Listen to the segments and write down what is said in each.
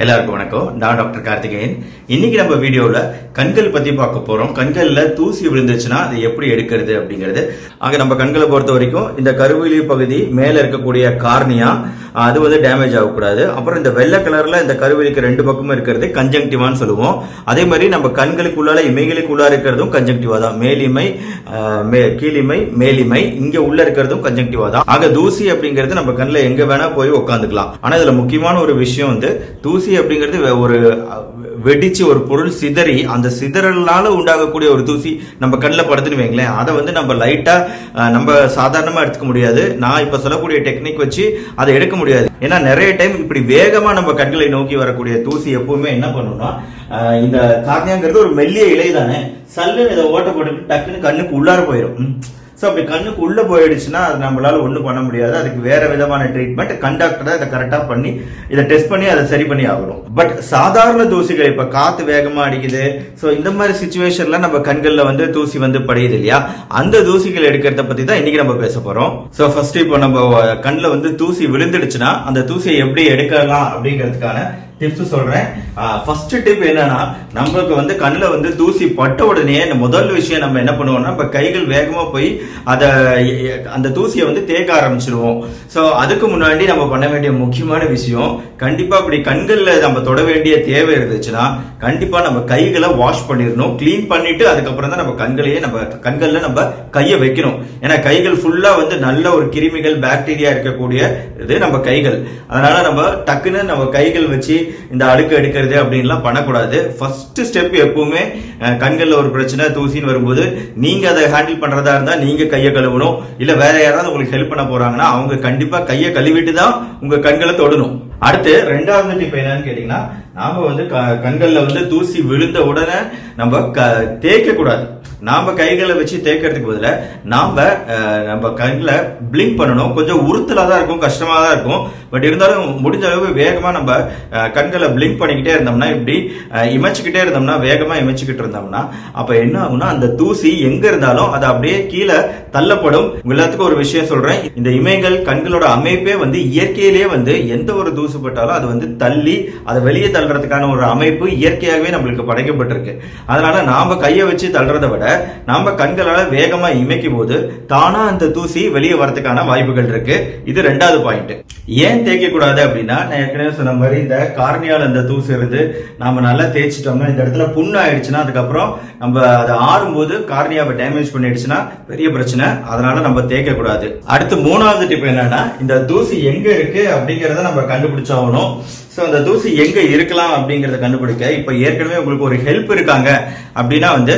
எல்லாருக்கும் வணக்கம். நான் டாக்டர் கார்த்திகேயன். இன்னைக்கு நம்ம வீடியோல கண்கள் பத்தி பார்க்க போறோம். கண்கள்ல தூசி விழுந்துச்சுன்னா அதை எப்படி எடுக்கிறது அப்படிங்கிறது. ஆக நம்ம கண்களை பொறுத்த வரைக்கும் இந்த கருவிழி பகுதி மேல இருக்கக்கூடிய கார்னியா அது வந்து டேமேஜ் ஆகக்கூடாது. அப்புறம் இந்த வெள்ளை கலர்ல இந்த கருவிழிக்கு ரெண்டு பக்கமும் இருக்கிறது கன்ஜங்டிவான்னு சொல்லுவோம். அதே மாதிரி நம்ம கண்களுக்குள்ளால இமைகளுக்குள்ளார இருக்கிறதும் கன்ஜங்டிவா தான். மேலிமை, கீழிமை, மேலிமை, இங்க உள்ள இருக்கிறதும் கன்ஜங்டிவா தான். ஆக தூசி அப்படிங்கிறது நம்ம கண்ணில் எங்க வேணா போய் உட்காந்துக்கலாம். ஆனா இதுல முக்கியமான ஒரு விஷயம் வந்து தூசி அப்படிங்கிறது ஒரு வெடிச்சு ஒரு பொருள் சிதறி அந்த சிதறலால உண்டாகக்கூடிய ஒரு தூசி நம்ம கண்ணில் படுத்துன்னு வைங்களேன், அதை வந்து நம்ம லைட்டா நம்ம சாதாரணமா எடுத்துக்க முடியாது. நான் இப்ப சொல்லக்கூடிய டெக்னிக் வச்சு அதை எடுக்க முடியாது. ஏன்னா நிறைய டைம் இப்படி வேகமா நம்ம கண்களை நோக்கி வரக்கூடிய தூசி எப்பவுமே என்ன பண்ணும்னா, இந்த கார்னியாங்கிறது ஒரு மெல்லிய இலை தானே, சல்லுன்னு இதை ஓட்ட போட்டு டக்குன்னு கண்ணுக்கு உள்ளார போயிடும். சோ அப்படி கண்ணுக்கு உள்ள போயிடுச்சுன்னா அது நம்மளால ஒண்ணும் பண்ண முடியாது. அதுக்கு வேற விதமான ட்ரீட்மெண்ட் கண்டக்டர் இதை கரெக்டா பண்ணி இதை டெஸ்ட் பண்ணி அதை சரி பண்ணி ஆகணும். பட் சாதாரண தூசிகள் இப்ப காத்து வேகமா அடிக்குது, சோ இந்த மாதிரி சிச்சுவேஷன்ல நம்ம கண்கள்ல வந்து தூசி வந்து படையுது இல்லையா, அந்த தூசிகள் எடுக்கிறத பத்தி தான் இன்னைக்கு நம்ம பேச போறோம். சோ ஃபர்ஸ்ட் இப்போ நம்ம கண்ணுல வந்து தூசி விழுந்துடுச்சுன்னா அந்த தூசியை எப்படி எடுக்கலாம் அப்படிங்கிறதுக்கான டிப்ஸ் சொல்றேன். ஃபர்ஸ்ட் டிப் என்னன்னா, நம்மளுக்கு வந்து கண்ணுல வந்து தூசி பட்ட உடனே முதல் விஷயம் நம்ம என்ன பண்ணுவோம்னா, நம்ம கைகள் வேகமா போய் அந்த தூசியை வந்து தேக்க ஆரம்பிச்சிருவோம். சோ அதுக்கு முன்னாடி நம்ம பண்ண வேண்டிய முக்கியமான விஷயம், கண்டிப்பா அப்படி கண்கள்ல நம்ம தொட வேண்டிய தேவை இருந்துச்சுன்னா கண்டிப்பா நம்ம கைகளை வாஷ் பண்ணிடணும். கிளீன் பண்ணிட்டு அதுக்கப்புறம் தான் நம்ம கண்கள்ல நம்ம கையை வைக்கணும். ஏன்னா கைகள் ஃபுல்லா வந்து நல்ல ஒரு கிருமிகள் பாக்டீரியா இருக்கக்கூடிய இது நம்ம கைகள். அதனால நம்ம டக்குன்னு நம்ம கைகள் வச்சு இந்த அழுக்கு எடுக்கிறது அப்படின்லாம் பண்ணக்கூடாது. ஃபர்ஸ்ட் ஸ்டெப் எப்பவுமே கண்கள்ல ஒரு பிரச்சனை தூசின்னு வரும்போது நீங்க அதை ஹேண்டில் பண்றதா இருந்தா நீங்க கையை கழுவணும். இல்ல வேற யாராவது உங்களுக்கு ஹெல்ப் பண்ண போறாங்கன்னா அவங்க கண்டிப்பா கையை கழுவிட்டு தான் உங்க கண்களை தொடணும். அடுத்து ரெண்டாவது டிப் என்னன்னு கேட்டீங்கன்னா, நாம வந்து கண்கள்ல வந்து தூசி விழுந்த உடனே நம்ம தேய்க்க கூடாது. நாம கைகளை வச்சு தேய்க்கிறதுக்கு பதிலா நம்ம கண்ணில் பிளிங்க் பண்ணணும். கொஞ்சம் உறுத்தலா தான் இருக்கும், கஷ்டமா தான் இருக்கும். பட் இருந்தாலும் முடிஞ்ச அளவு வேகமா நம்ம கண்களை பிளிங்க் பண்ணிக்கிட்டே இருந்தோம்னா, இப்படி இமைச்சுக்கிட்டே இருந்தோம்னா, வேகமா இமைச்சுக்கிட்டு இருந்தோம்னா அப்ப என்ன ஆகும்னா, அந்த தூசி எங்க இருந்தாலும் அது அப்படியே கீழே தள்ளப்படும். எல்லாத்துக்கும் ஒரு விஷயம் சொல்றேன், இந்த இமைகள் கண்களோட அமைப்பே வந்து இயற்கையிலேயே வந்து எந்த ஒரு தூசு பட்டாலும் அது வந்து தள்ளி அதை வெளியே தள்ளுறதுக்கான ஒரு அமைப்பு இயற்கையாகவே நம்மளுக்கு படைக்கப்பட்டிருக்கு. அதனால நாம கையை வச்சு தள்ளுறதை விட நாம கண்களால வேகமா இமைக்கும் போது தானா அந்த தூசி வெளியே வரதுக்கான வாய்ப்புகள் இருக்கு. இது ரெண்டாவது பாயிண்ட். ஏன் தேய்க்க கூடாது அப்படின்னா, நான் ஏற்கனவே சொன்ன மாதிரி இந்த கார்னியால அந்த தூசி இருந்து நாம நல்லா தேய்ச்சிட்டோம்னா இந்த இடத்துல புண்ணு ஆயிடுச்சுன்னா அதுக்கப்புறம் நம்ம அதை ஆறும்போது கார்னியாவை டேமேஜ் பண்ணிடுச்சுன்னா பெரிய பிரச்சனை. அதனால நம்ம தேய்க்க கூடாது. அடுத்து மூணாவது டிப் என்னன்னா, இந்த தூசி எங்க இருக்கு அப்படிங்கறத நம்ம கண்டுபிடிச்சாகணும். சோ அந்த தூசி எங்க இருக்கலாம் அப்படிங்கறத கண்டுபிடிக்க இப்ப ஏற்கனவே உங்களுக்கு ஒரு ஹெல்ப் இருக்காங்க அப்படின்னா வந்து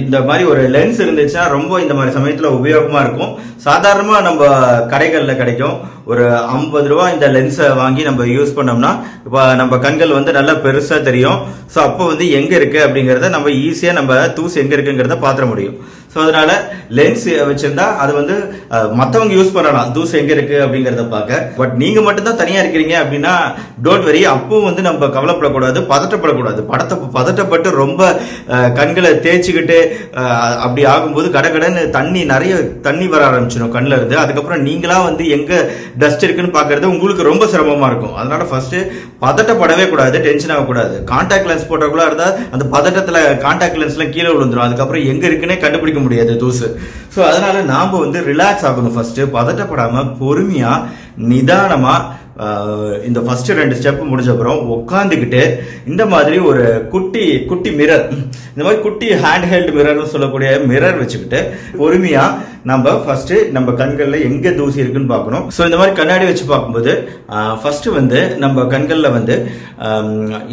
இந்த மாதிரி ஒரு லென்ஸ் இருந்துச்சுன்னா ரொம்ப இந்த மாதிரி சமயத்துல உபயோகமா இருக்கும். சாதாரணமா நம்ம கடைகள்ல கிடைக்கும். ஒரு 50 ரூபாய் இந்த லென்ஸை வாங்கி நம்ம யூஸ் பண்ணோம்னா இப்ப நம்ம கண்கள் வந்து நல்லா பெருசா தெரியும். சோ அப்போ வந்து எங்க இருக்கு அப்படிங்கறத நம்ம ஈஸியா நம்ம தூசி எங்க இருக்குங்கிறத பாத்திர முடியும். சோ அதனால லென்ஸ் வச்சிருந்தா அது வந்து மத்தவங்க யூஸ் பண்ணலாம் தூசி எங்க இருக்கு அப்படிங்கறத பார்க்க. பட் நீங்க மட்டும் தான் தனியா இருக்கிறீங்க அப்படின்னா டோன்ட் வரி, அப்பவும் வந்து நம்ம கவலைப்படக்கூடாது, பதட்டப்படக்கூடாது. பதட்டப்பட்டு ரொம்ப கண்களை தேய்ச்சிக்கிட்டு அப்படி ஆகும்போது கடகடன்னு நிறைய தண்ணி வர ஆரம்பிச்சிடும் கண்ணுல இருந்து. அதுக்கப்புறம் நீங்களா வந்து எங்க டஸ்ட் இருக்குன்னு பாக்குறது உங்களுக்கு ரொம்ப சிரமமா இருக்கும். அதனால ஃபர்ஸ்ட் பதட்டப்படவே கூடாது, டென்ஷன் ஆகக்கூடாது. கான்டாக்ட் லென்ஸ் போட்டவங்களா இருந்தா அந்த பதட்டத்துல கான்டாக்ட் லென்ஸ்ல கீழே விழுந்துரும். அதுக்கப்புறம் எங்க இருக்குன்னே கண்டுபிடிக்க முடியாது தூசு. சோ அதனால நாம வந்து ரிலாக்ஸ் ஆகணும். ஃபர்ஸ்ட் பதட்டப்படாம பொறுமையா நிதானமா இந்த ஃபர்ஸ்ட் 2 ஸ்டெப் முடிஞ்ச அப்புறம் உட்காந்துக்கிட்டு இந்த மாதிரி ஒரு குட்டி மிரர், இந்த மாதிரி குட்டி ஹேண்ட் ஹெல்ட் மிரர்னு சொல்லக்கூடிய மிரர் வச்சுக்கிட்டு பொறுமையா நம்ம ஃபர்ஸ்ட் நம்ம கண்கள்ல எங்க தூசி இருக்குன்னு பார்க்கணும். சோ இந்த மாதிரி கண்ணாடி வச்சு பார்க்கும்போது ஃபர்ஸ்ட் வந்து நம்ம கண்கள்ல வந்து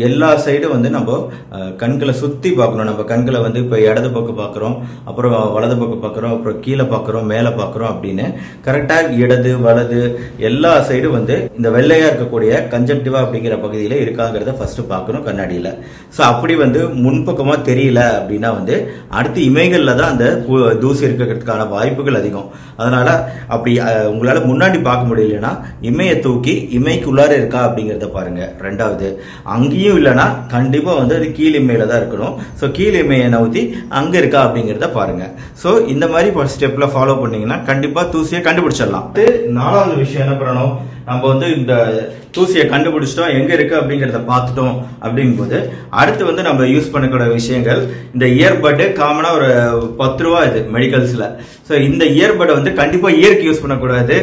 எல்லா சைடும் வந்து நம்ம கண்களை சுத்தி பார்க்கணும். நம்ம கண்களை வந்து இப்ப இடது பக்கம் பார்க்கிறோம், அப்புறம் வலது பக்கம் பார்க்கிறோம், அப்புறம் கீழே பார்க்கிறோம், மேல பார்க்கிறோம் அப்படின்னு கரெக்டா இடது வலது எல்லா சைடும் வந்து இந்த வெள்ளையா இருக்கக்கூடிய கன்ஜங்டிவா அப்படிங்கிற பகுதியில இருக்காங்கிறத ஃபர்ஸ்ட் பார்க்கணும் கண்ணாடியில. சோ அப்படி வந்து முன்பக்கமா தெரியல அப்படின்னா வந்து அடுத்து இமைகள்ல தான் அந்த தூசி இருக்கிறதுக்கான வாய்ப்புகள் அதிகம். அதனால அப்படி உங்களால முன்னாடி பார்க்க முடியலன்னா இமையை தூக்கி இமைக்குள்ளார இருக்கா அப்படிங்கறத பாருங்க. ரெண்டாவது, அங்கேயும் இல்லைன்னா கண்டிப்பா வந்து அது கீழ் இமையில தான் இருக்கணும். சோ கீழ் இமையை நவுத்தி அங்க இருக்கா அப்படிங்கறத பாருங்க. சோ இந்த மாதிரி ஸ்டெப்ல ஃபாலோ பண்ணீங்கன்னா கண்டிப்பா தூசியை கண்டுபிடிச்சிடலாம். 4வது விஷயம் என்ன பண்ணணும், நம்ம வந்து இந்த தூசியை கண்டுபிடிச்சிட்டோம், எங்க இருக்கு அப்படிங்கறத பார்த்துட்டோம் அப்படிங்கும் போது அடுத்து வந்து நம்ம யூஸ் பண்ணக்கூடிய விஷயங்கள் இந்த இயர்பட். காமனா ஒரு 10 ரூபா இது மெடிக்கல்ஸ்ல. சோ இந்த இயர்பட்டை வந்து கண்டிப்பா இயருக்கு யூஸ் பண்ணக்கூடாது.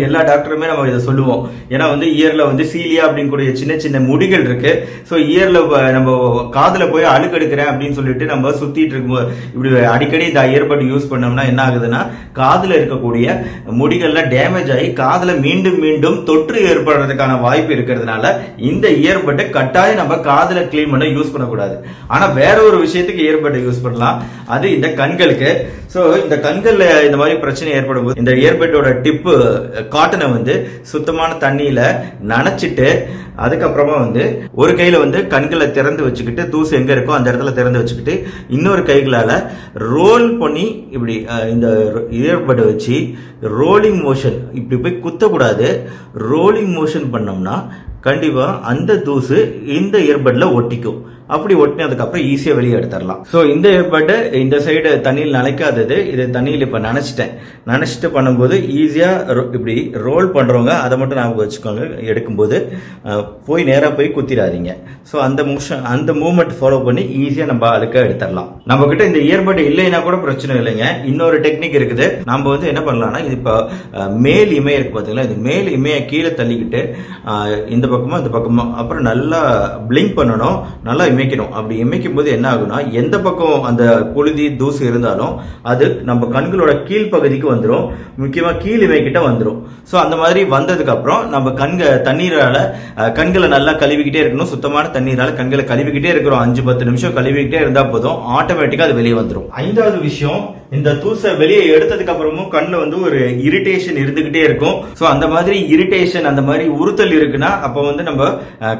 எல்லா டாக்டருமே நம்ம இதை சொல்லுவோம். ஏன்னா வந்து இயர்ல வந்து சீலியா அப்படிங்கக்கூடிய சின்ன சின்ன முடிகள் இருக்கு. சோ இயர்ல நம்ம காதுல போய் அழுக்கு எடுக்கிறேன் அப்படின்னு சொல்லிட்டு நம்ம சுத்திட்டு இருக்கும்போது இப்படி அடிக்கடி இந்த இயர்பட் யூஸ் பண்ணோம்னா என்ன ஆகுதுன்னா காதுல இருக்கக்கூடிய முடிகள்ல டேமேஜ் ஆகி காதுல மீண்டும் மீண்டும் தொற்று ஏற்படுறதுக்கான வாய்ப்பு இருக்கிறதுனால இந்த இயர்பட்டை கட்டாயம் நம்ம காதுல கிளீன் பண்ண யூஸ் பண்ணக்கூடாது. ஆனா வேற ஒரு விஷயத்துக்கு இயர்பட்டை யூஸ் பண்ணலாம். அது இந்த கண்களுக்கு. சோ இந்த கண்கள்ல இந்த மாதிரி பிரச்சனை ஏற்படும் போது இந்த இயர்பட்டோட டிப்பு காட்டனை வந்து சுத்தமான தண்ணியில நனைச்சிட்டு அதுக்கப்புறமா வந்து ஒரு கையில வந்து கண்களை திறந்து வச்சுக்கிட்டு தூசு எங்க இருக்கோ அந்த இடத்துல திறந்து வச்சுக்கிட்டு இன்னொரு கைகளால ரோல் பண்ணி இப்படி இந்த இயர்பட்டை வச்சு ரோலிங் மோஷன் இப்படி போய் குத்தக்கூடாது. ரோலிங் மோஷன் பண்ணோம்னா கண்டிப்பா அந்த தூசு இந்த இயர்பட்ல ஒட்டிக்கும். அப்படி ஒட்டினதுக்கு அப்புறம் ஈஸியா வெளியே எடுத்துடலாம். சோ இந்த இயர்பட் இந்த சைடு தண்ணியில் நனைக்காதது, இது தண்ணியில் இப்ப நனைச்சிட்டு பண்ணும்போது ஈஸியா இப்படி ரோல் பண்றவங்க அதை மட்டும் ஞாபகம் வச்சுக்கோங்க. எடுக்கும்போது போய் நேரா போய் குத்திடாதீங்க. சோ அந்த மூவ்மெண்ட் ஃபாலோ பண்ணி ஈஸியா நம்ம அழுக்க எடுத்துடலாம். நம்ம கிட்ட இந்த இயர்பட் இல்லைன்னா கூட பிரச்சனை இல்லைங்க. இன்னொரு டெக்னிக் இருக்குது. நம்ம வந்து என்ன பண்ணலாம்னா இது இப்ப மேல் இமைய இருக்கு பாத்தீங்களா, இது மேல் இமைய கீழே தள்ளிக்கிட்டு இந்த பக்கமா இந்த பக்கமா அப்புறம் நல்லா பிளிங்க் பண்ணணும், நல்லா இமைக்கணும். அப்படி இமைக்கும் போது என்ன ஆகும்னா எந்த பக்கம் அந்த புழுதி தூசு இருந்தாலும் அது நம்ம கண்களோட கீழ்ப்பகுதிக்கு வந்துடும். முக்கியமா கீழ் இமைக்கிட்ட வந்துடும். சோ அந்த மாதிரி வந்ததுக்கு அப்புறம் நம்ம தண்ணீரால கண்களை நல்லா கழுவிக்கிட்டே இருக்கணும். சுத்தமான தண்ணீரால கண்களை கழுவிக்கிட்டே இருக்கிறோம். 5-10 நிமிஷம் கழுவிக்கிட்டே இருந்தா போதும், ஆட்டோமேட்டிக்கா அது வெளியே வந்துடும். 5வது விஷயம், இந்த தூசை வெளியே எடுத்ததுக்கு அப்புறமும் கண்ணுல வந்து ஒரு இரிட்டேஷன் இருந்துகிட்டே இருக்கும். சோ அந்த மாதிரி இரிட்டேஷன் அந்த மாதிரி உறுத்தல் இருக்குன்னா அப்ப வந்து நம்ம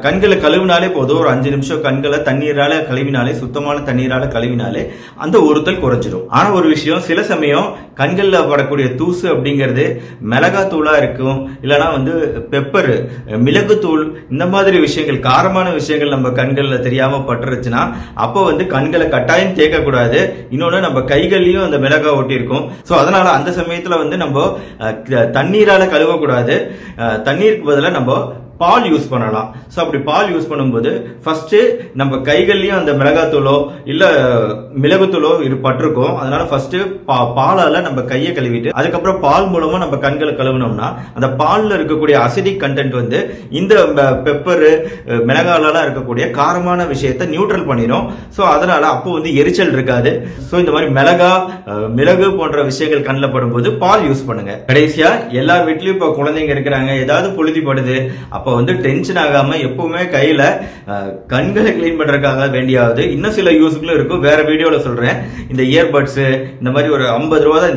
கண்களை கழுவினாலே போதும். ஒரு 5 நிமிஷம் கண்களை தண்ணீரால கழுவினாலே, சுத்தமான தண்ணீரால கழுவினாலே அந்த உறுத்தல் குறைஞ்சிடும். ஆனா ஒரு விஷயம், சில சமயம் கண்கள்ல படக்கூடிய தூசு அப்படிங்கிறது மிளகாத்தூளா இருக்கும், இல்லைன்னா வந்து பெப்பர் மிளகுத்தூள் இந்த மாதிரி விஷயங்கள், காரமான விஷயங்கள் நம்ம கண்கள்ல தெரியாம பட்டுருச்சுன்னா அப்போ வந்து கண்களை கட்டாயம் தேக்க கூடாது. இன்னொன்னு நம்ம கைகள்லயும் அந்த மிளகா ஒட்டி இருக்கும். சோ அதனால அந்த சமயத்துல வந்து நம்ம தண்ணீரால கழுவக்கூடாது. தண்ணீருக்கு பதிலாக நம்ம பால் யூஸ் பண்ணலாம். சோ அப்படி பால் யூஸ் பண்ணும்போது ஃபர்ஸ்ட் நம்ம கைகள்லயும் அந்த மிளகாத்தூளோ இல்ல மிளகுத்தூளோ பட்டிருக்கும். அதனால ஃபர்ஸ்ட் பாலால நம்ம கையை கழுவிட்டு அதுக்கப்புறம் பால் மூலமா நம்ம கண்களை கழுவினோம்னா அந்த பால்ல இருக்கக்கூடிய அசிடிக் கண்டென்ட் வந்து இந்த பெப்பர் மிளகால இருக்கக்கூடிய காரமான விஷயத்தை நியூட்ரல் பண்ணிடும். சோ அதனால அப்போ வந்து எரிச்சல் இருக்காது. சோ இந்த மாதிரி மிளகு போன்ற விஷயங்கள் கண்ணில் படும்போது பால் யூஸ் பண்ணுங்க. கடைசியா எல்லார் வீட்லயும் இப்ப குழந்தைங்க இருக்கிறாங்க, ஏதாவது பொழுதி படுது, அப்ப வந்து டென்ஷன் ஆகாம எப்பவுமே கையில கண்களை கிளீன் பண்றதுக்காக வேண்டியாவது இன்னும் சில யூஸ்களும் இருக்கும். வேற வீடியோல சொல்றேன். இந்த இயர்பட்ஸ் இந்த மாதிரி ஒரு 50 ரூபா தான்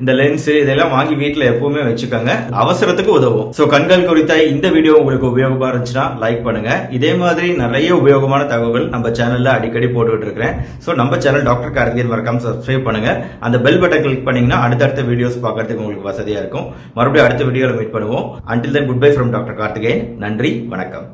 இந்த லென்ஸ் இதெல்லாம் வாங்கி வீட்டுல எப்பவுமே வச்சுக்கோங்க, அவசரத்துக்கு உதவும். சோ கண்கள் குறித்த இந்த வீடியோ உங்களுக்கு உபயோகமா இருந்துச்சுன்னா லைக் பண்ணுங்க. இதே மாதிரி நிறைய உபயோகமான தகவல் நம்ம சேனல்ல அடிக்கடி போட்டுக்கிட்டு இருக்கிறேன். சோ நம்ம சேனல் டாக்டர் கார்த்திகேயன் மறக்காம சப்ஸ்கிரைப் பண்ணுங்க. அந்த பெல் பட்டன் கிளிக் பண்ணீங்கன்னா அடுத்தடுத்த வீடியோஸ் பார்க்கறதுக்கு உங்களுக்கு வசதியா இருக்கும். மறுபடியும் அடுத்த வீடியோல மீட் பண்ணுவோம். Until then, goodbye from doctor Karthikeyan. நன்றி, வணக்கம்.